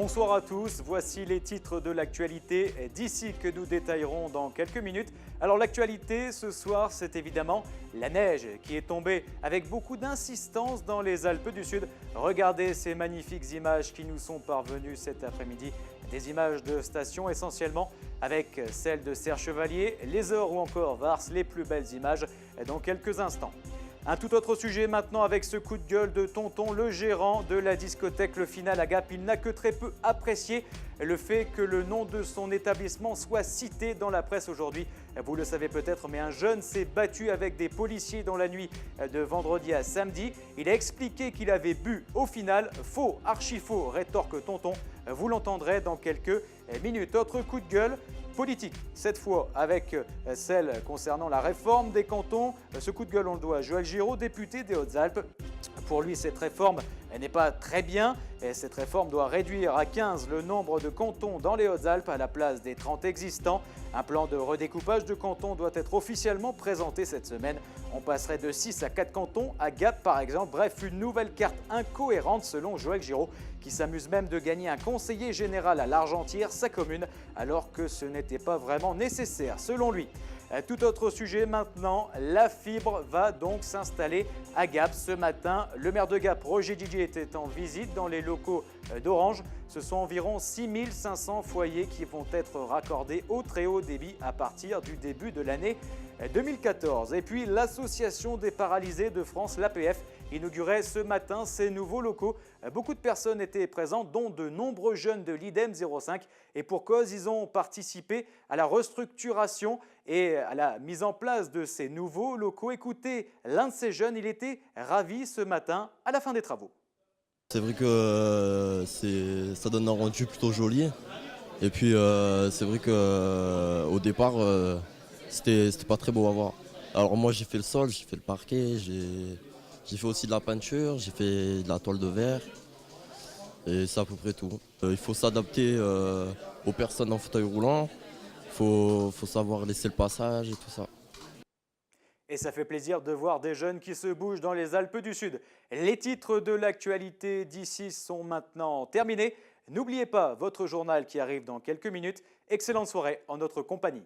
Bonsoir à tous, voici les titres de l'actualité d'ici que nous détaillerons dans quelques minutes. Alors l'actualité ce soir, c'est évidemment la neige qui est tombée avec beaucoup d'insistance dans les Alpes du Sud. Regardez ces magnifiques images qui nous sont parvenues cet après-midi. Des images de stations essentiellement avec celles de Serre Chevalier, Les Ors ou encore Vars, les plus belles images dans quelques instants. Un tout autre sujet maintenant avec ce coup de gueule de Tonton, le gérant de la discothèque Le Final à Gap. Il n'a que très peu apprécié le fait que le nom de son établissement soit cité dans la presse aujourd'hui. Vous le savez peut-être, mais un jeune s'est battu avec des policiers dans la nuit de vendredi à samedi. Il a expliqué qu'il avait bu au final. Faux, archi faux, rétorque Tonton. Vous l'entendrez dans quelques minutes. Autre coup de gueule politique, cette fois avec celle concernant la réforme des cantons. Ce coup de gueule, on le doit à Joël Giraud, député des Hautes-Alpes. Pour lui, cette réforme n'est pas très bien. Et cette réforme doit réduire à 15 le nombre de cantons dans les Hautes-Alpes à la place des 30 existants. Un plan de redécoupage de cantons doit être officiellement présenté cette semaine. On passerait de 6 à 4 cantons à Gap par exemple. Bref, une nouvelle carte incohérente selon Joël Giraud, qui s'amuse même de gagner un conseiller général à l'Argentière, sa commune, alors que ce n'était pas vraiment nécessaire selon lui. Tout autre sujet maintenant, la fibre va donc s'installer à Gap ce matin. Le maire de Gap, Roger Didier, était en visite dans les locaux d'Orange. Ce sont environ 6500 foyers qui vont être raccordés au très haut débit à partir du début de l'année 2014. Et puis l'association des paralysés de France, l'APF, inaugurait ce matin ces nouveaux locaux. Beaucoup de personnes étaient présentes, dont de nombreux jeunes de l'IDEM 05. Et pour cause, ils ont participé à la restructuration et à la mise en place de ces nouveaux locaux. Écoutez, l'un de ces jeunes, il était ravi ce matin à la fin des travaux. C'est vrai que ça donne un rendu plutôt joli. Et puis c'est vrai qu'au départ, c'était pas très beau à voir. Alors moi j'ai fait le sol, j'ai fait le parquet, j'ai fait aussi de la peinture, j'ai fait de la toile de verre. Et c'est à peu près tout. Il faut s'adapter aux personnes en fauteuil roulant. Faut savoir laisser le passage et tout ça. Et ça fait plaisir de voir des jeunes qui se bougent dans les Alpes du Sud. Les titres de l'actualité d'ici sont maintenant terminés. N'oubliez pas votre journal qui arrive dans quelques minutes. Excellente soirée en notre compagnie.